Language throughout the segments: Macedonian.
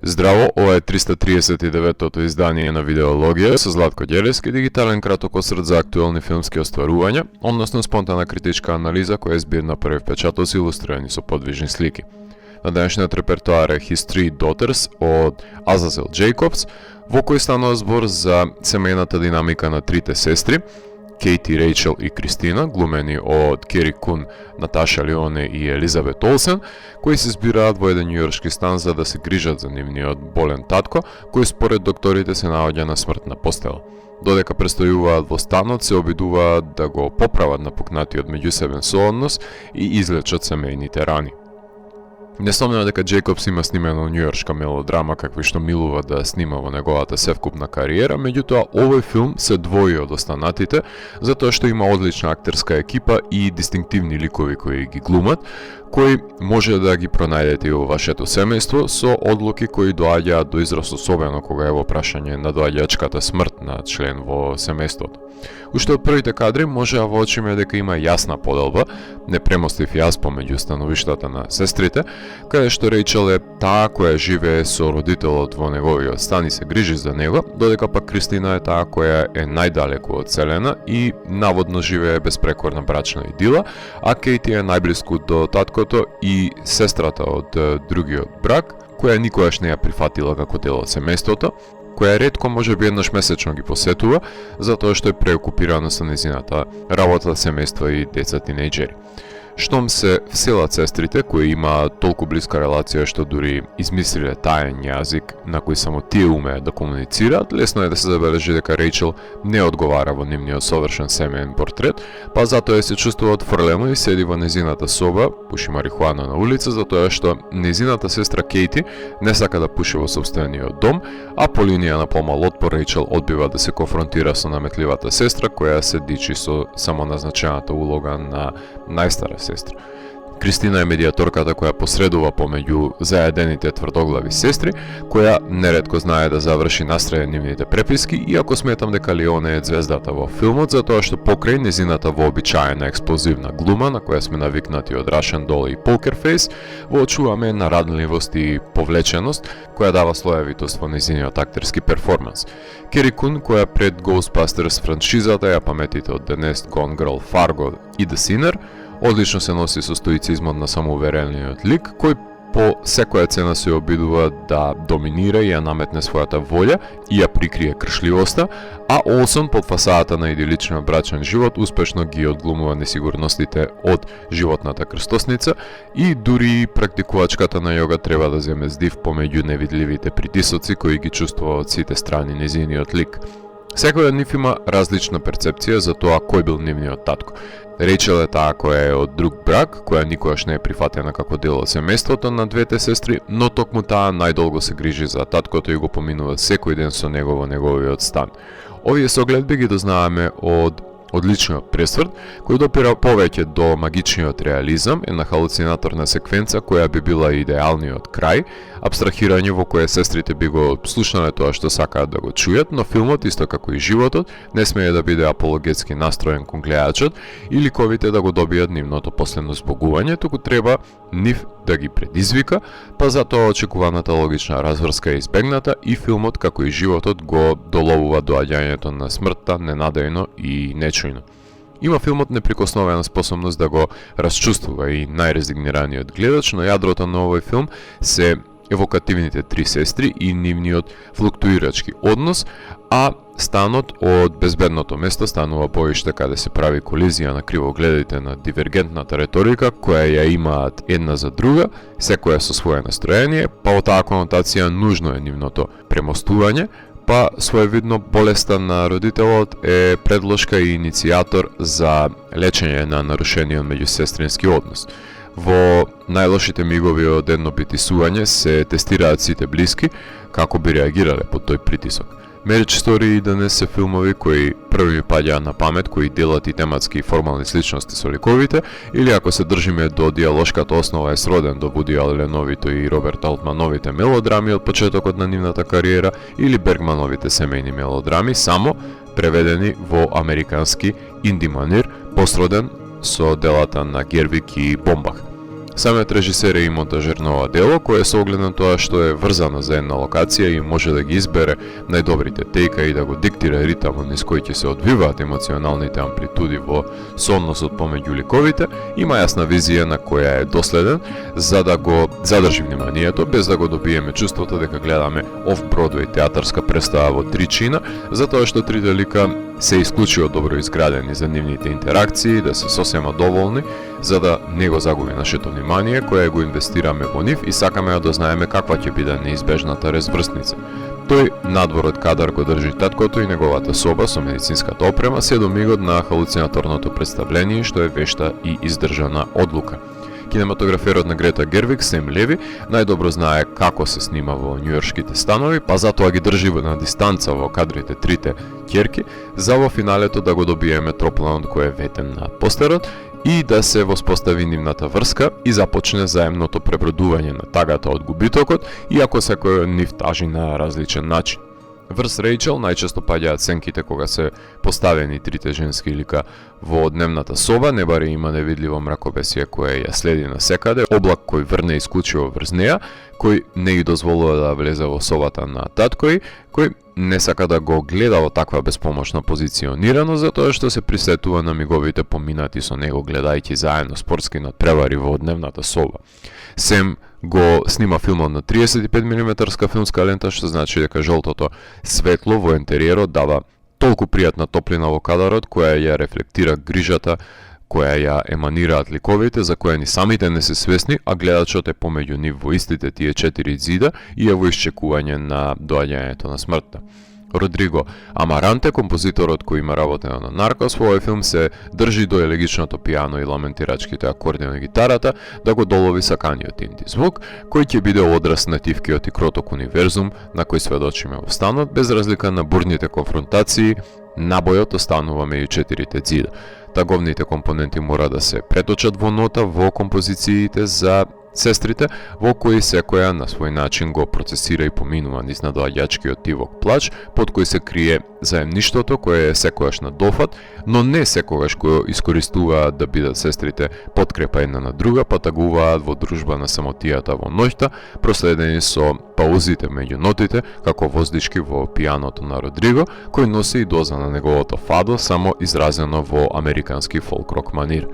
Здраво, ова е 339-тото издание на Видеологија со Златко Ѓелевски, дигитален краток осврт за актуелни филмски остварувања, односно спонтана критичка анализа која е збир на први впечатоци илустрирани со подвижни слики. На денешниот репертоар е His Three Daughters од Азазел Джейкобс, во кој станува збор за семејната динамика на трите сестри, Кейти, Рейчел и Кристина, глумени од Кери Кун, Наташа Леоне и Елизабет Олсен, кои се збираат во еден њујоршки стан за да се грижат за нивниот болен татко, кој според докторите се наоѓа на смртна постела. Додека престојуваат во станот, се обидуваат да го поправат напукнатиот меѓусебен сооднос и излечат семејните рани. Несомнено дека Джейкобс има снимена њујоршка мелодрама какви што милува да снима во неговата севкупна кариера, меѓутоа овој филм се двои од останатите, затоа што има одлична актерска екипа и дистинктивни ликови кои ги глумат, кои може да ги пронајдете и во вашето семејство со одлуки кои доаѓаат до израз особено кога е во прашање на доаѓачката смрт на член во семејството. Уште од првите кадри може да воочиме дека има јасна поделба, не премостив јас помеѓу становиштата на сестрите, каде што Рейчел е таа која живее со родителот во неговиот стан и се грижи за него, додека пак Кристина е таа која е најдалеку од целена и наводно живее безпрекорна брачна идила, а Кейти е најблиску до таткото и сестрата од другиот брак, која никогаш не ја прифатила како дел од семејството, која ретко може би еднаш месечно ги посетува, затоа што е преокупирана со незината работа, семејство и деца тинејџери. Штом се вселат сестрите, кои имаат толку блиска релација што дури измислиле таен јазик на кој само тие умеат да комуницираат, лесно е да се забележи дека Рейчел не одговара во нивниот совршен семеен портрет, па затоа се чувствува отфрлено и седи во незината соба, пуши марихуана на улица, затоа што незината сестра Кейти не сака да пуши во собствениот дом, а по линија на помал отпор Рейчел одбива да се конфронтира со наметливата сестра која се дичи со самоназначената улога на најстара сестра. Кристина е медиаторката која посредува помеѓу заедените тврдоглави сестри, која неретко знае да заврши настраја нивните преписки, иако сметам дека Леоне е звездата во филмот, затоа што покрај незината вообичаена експлозивна глума, на која сме навикнати од Russian Doll и Poker Face, воочуваме нарадливост и повлеченост, која дава слоевитост во незиниот актерски перформанс. Кери Кун, која пред Ghostbusters франшизата ја паметите од The Nest, Gone Girl, Fargo и The Sinner, одлично се носи со стоицизмот на самоуверениот лик, кој по секоја цена се обидува да доминира и ја наметне својата волја и ја прикрие кршливоста, а Олсон под фасадата на идиличниот брачен живот успешно ги одглумува несигурностите од животната крстосница и дури практикувачката на јога треба да земе здив помеѓу невидливите притисоци кои ги чувствува од сите страни незиниот лик. Секој од нив има различна перцепција за тоа кој бил нивниот татко. Рейчел е таа која е од друг брак, која никогаш не е прифатена како дел од семејството на двете сестри, но токму таа најдолго се грижи за таткото и го поминува секој ден со него во неговиот стан. Овие согледби ги дознаваме од одличниот пресврт, кој допира повеќе до магичниот реализам, една халуцинаторна секвенца која би била идеалниот крај, абстрахирање во кое сестрите би го слушнале тоа што сакаат да го чујат, но филмот, исто како и животот, не смее да биде апологетски настроен кон гледачот и ликовите да го добијат нивното последно збогување, туку треба нив да ги предизвика, па затоа очекуваната логична разврска е избегната и филмот, како и животот, го доловува доаѓањето на смртта ненадејно и нечујно. Има филмот неприкосновена способност да го расчувствува и најрезигнираниот гледач, но јадрото на овој филм се евокативните три сестри и нивниот флуктуирачки однос, а станот од безбедното место станува боиште каде се прави колизија на кривогледите на дивергентната реторика која ја имаат една за друга, секоја со свое настроение, па во таа конотација нужно е нивното премостување, па своевидно болеста на родителот е предложка и иницијатор за лечење на нарушениот меѓусестрински однос. Во најлошите мигови од едно притисување се тестираат сите блиски како би реагирале под тој притисок. Marriage Story и денес се филмови кои први ми паѓаат на памет, кои делат и тематски и формални сличности со ликовите, или ако се држиме до диалошката основа е сроден до Вуди Аленовито и Роберт Алтмановите мелодрами од почетокот на нивната кариера, или Бергмановите семејни мелодрами, само преведени во американски инди манир, посроден со делата на Гервик и Бомбах. Самиот режисер е и монтажер на ова дело, кое со оглед на тоа што е врзано за една локација и може да ги избере најдобрите тейка и да го диктира ритамот низ кој ќе се одвиваат емоционалните амплитуди во соодносот помеѓу ликовите, има јасна визија на која е доследен за да го задржи вниманието без да го добиеме чувството дека гледаме оф-Бродвеј театарска представа во три чина, затоа што трите лика се исклучиво добро изградени за нивните интеракции, да се сосема доволни, за да не го загуби нашето внимание, кое го инвестираме во нив и сакаме да знаеме каква ќе биде неизбежната разврсница. Тој надвор од кадар го држи таткото и неговата соба со медицинската опрема се до мигот на халуцинаторното представление што е вешта и издржана одлука. Кинематограферот на Грета Гервиг, Сем Леви, најдобро знае како се снима во њујоршките станови, па затоа ги држи на дистанца во кадрите трите ќерки, за во финалето да го добиеме тропланот кој е ветен на постерот и да се воспостави нивната врска и започне заемното пребродување на тагата од губитокот, иако секој од нив тажи на различен начин. Врз Рејчел најчесто паѓаат сенките кога се поставени трите женски лика во дневната соба, не баре има невидливо мракобесие кое ја следи на секаде, облак кој врне исклучиво врз неа, кој не ги дозволува да влезе во собата на таткој, кој не сака да го гледа во таква безпомошна позиционирано, затоа што се присетува на миговите поминати со него гледајќи заедно спортски надпревари во дневната соба. Сем го снима филмот на 35 мм филмска лента, што значи дека жолтото светло во интериерот дава толку пријатна топлина во кадарот, која ја рефлектира грижата која ја еманираат ликовите, за која ни самите не се свесни, а гледачот е помеѓу нив во истите тие 4 зида и е во исчекување на доаѓањето на смртта. Родриго Амаранте, композиторот кој има работено на Наркос, во овој филм се држи до елегичното пијано и ламентирачките акорди на гитарата да го долови саканиот инди звук, кој ќе биде одраз на тивкиот и кроток универзум на кој сведочиме во станот, без разлика на бурните конфронтации, набојот останува меѓу четирите зида. Таговните компоненти мора да се преточат во нота во композициите за сестрите, во кои секоја на свој начин го процесира и поминува низ надоаѓачкиот тивок плач, под кој се крие заемништвото, кое е секогаш на дофат, но не секогаш го искористуваат да бидат сестрите подкрепа една на друга, па тагуваат во дружба на самотијата во ноќта, проследени со паузите меѓу нотите, како воздишки во пијаното на Родриго, кој носи и доза на неговото фадо, само изразено во американски фолк-рок манир.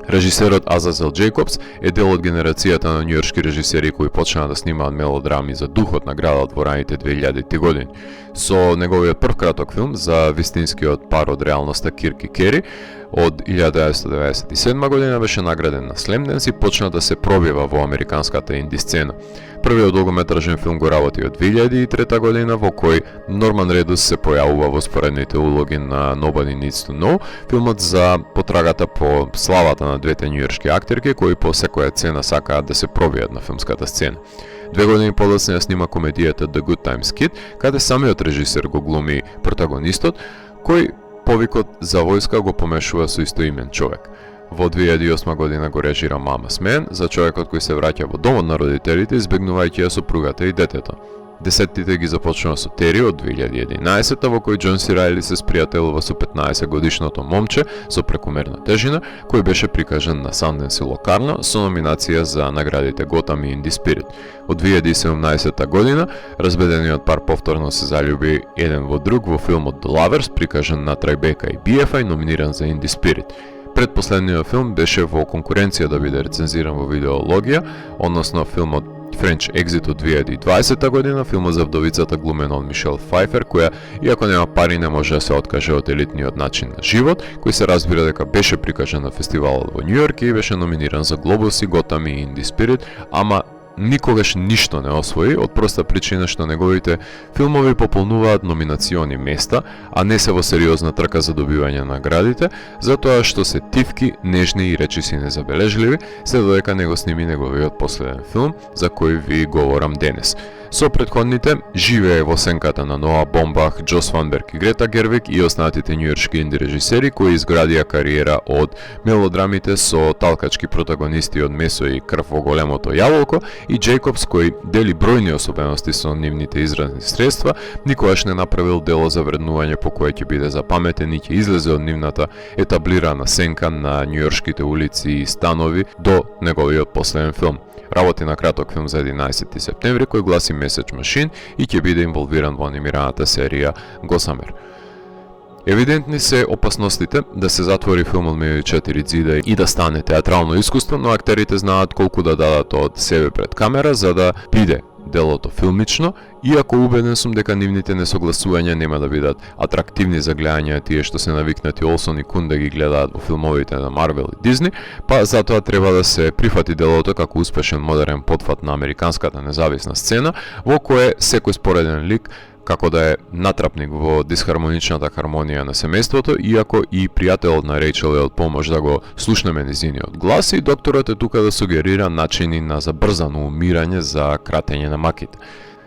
Режисерот Азазел Джейкобс е дел од генерацијата на њујоршки режисери кои почнаа да снимаат мелодрами за духот на градот во раните 2000-ти години. Со неговиот прв краток филм за вистинскиот пар од реалноста Кирк и Кери од 1997 година беше награден на Слемденс и почна да се пробива во американската инди сцена. Првиот долгометражен филм го работи од 2003 година, во кој Норман Редус се појавува во споредните улоги на Nobody Needs to Know, филмот за потрагата по славата на двете њујоршки актерки кои по секоја цена сакаат да се пробијат на филмската сцена. 2 години подоцна ја снима комедијата The Good Times Kid, каде самиот режисер го глуми протагонистот, кој повикот за војска го помешува со истоимен човек. Во 2008 година го режира Mama's Man за човекот кој се враќа во домот на родителите, избегнувајќи ја сопругата и детето. Десеттите ги започнува со Тери од 2011 во кој Џон Си Рајли се спријателува со 15 годишното момче со прекумерна тежина, кој беше прикажан на Санденс и Локарно со номинација за наградите Готам и Инди Спирит. Од 2017 година разбедениот пар повторно се заљуби еден во друг во филмот The Lovers, прикажан на Трайбека и BFI, номиниран за Инди Спирит. Предпоследниот филм беше во конкуренција да биде рецензиран во видеологија, односно филмот French Exit од 2020 година, филмот за вдовицата глумен од Мишел Фајфер, која, иако нема пари, не може да се откаже од елитниот начин на живот, кој се разбира дека беше прикажан на фестивалот во Њујорк и беше номиниран за Глобуси, Готам и Инди Спирит, ама никогаш ништо не освои, од проста причина што неговите филмови пополнуваат номинациони места, а не се во сериозна трка за добивање на наградите, затоа што се тивки, нежни и речиси незабележливи, се додека не го сними неговиот последен филм, за кој ви говорам денес. Со претходните живее во сенката на Ноа Бомбах, Джос Ванберг и Грета Гервиг и останатите њујоршки инди режисери кои изградија кариера од мелодрамите со талкачки протагонисти од Месо и Крв во големото јаволко и Джейкобс, кој дели бројни особености со нивните изразни средства, никогаш не направил дело за вреднување по кое ќе биде запаметен и ќе излезе од нивната етаблирана сенка на њујоршките улици и станови до неговиот последен филм. Работи на краток филм за 11 септември кој гласи Меседж Машин и ќе биде инволвиран во анимираната серија Госамер. Евидентни се опасностите да се затвори филмот меѓу 4 ѕида и да стане театрално искуство, но актерите знаат колку да дадат од себе пред камера за да биде делото филмично, иако убеден сум дека нивните несогласувања нема да бидат атрактивни за гледање тие што се навикнати Олсон и Кун да ги гледаат во филмовите на Марвел и Дизни, па затоа треба да се прифати делото како успешен модерен потфат на американската независна сцена, во кое секој спореден лик како да е натрапник во дисхармоничната хармонија на семејството, иако и пријателот на Рейчел е од помош да го слушнеме низиниот глас и докторот е тука да сугерира начини на забрзано умирање за кратење на маките.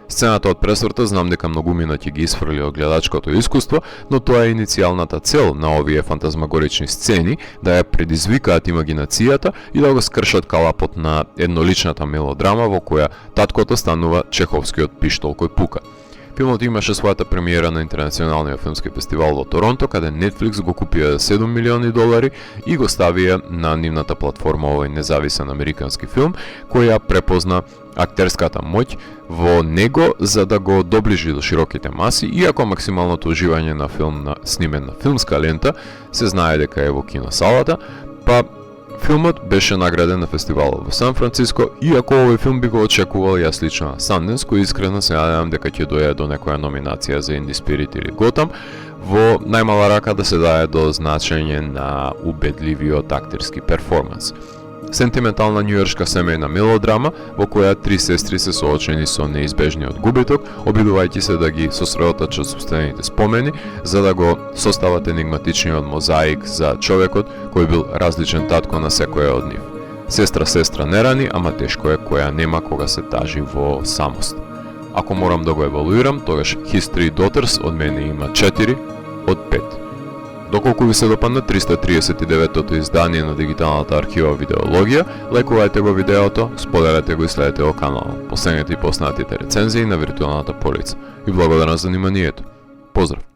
Сцената од пресврта знам дека многумина ќе ги исфрли од гледачкото искуство, но тоа е иницијалната цел на овие фантазмагорични сцени, да ја предизвикаат имагинацијата и да го скршат калапот на едноличната мелодрама во која таткото станува чеховскиот пиштол кој пука. Филмот имаше својата премиера на Интернационалниот филмски фестивал во Торонто, каде Netflix го купија $7 милиони и го ставија на нивната платформа овој независен американски филм, која препозна актерската моќ во него за да го доближи до широките маси, иако максималното уживање на филм снимен на филмска лента се знае дека е во киносалата, па филмот беше награден на фестивалот во Сан Франциско, иако овој филм би го очекувал јас лично на Санденс, кој искрено се надевам дека ќе дојде до некоја номинација за Инди Спирит или Готам, во најмала рака да се даде до значење на убедливиот актерски перформанс. Сентиментална њујоршка семејна мелодрама во која три сестри се соочени со неизбежниот губиток, обидувајќи се да ги сосредоточат сопствените спомени за да го состават енигматичниот мозаик за човекот кој бил различен татко на секоја од нив. Сестра не рани, ама тешко е која нема кога се тажи во самост. Ако морам да го евалуирам, тогаш History Daughters од мене има 4 од 5. Доколку ви се допадна 339-тото издание на дигиталната архива Видеологија, лајкувајте го видеото, споделете го и следете го каналот. Последнете и поснатите рецензии на виртуелната полица. И благодарам за вниманието. Поздрав!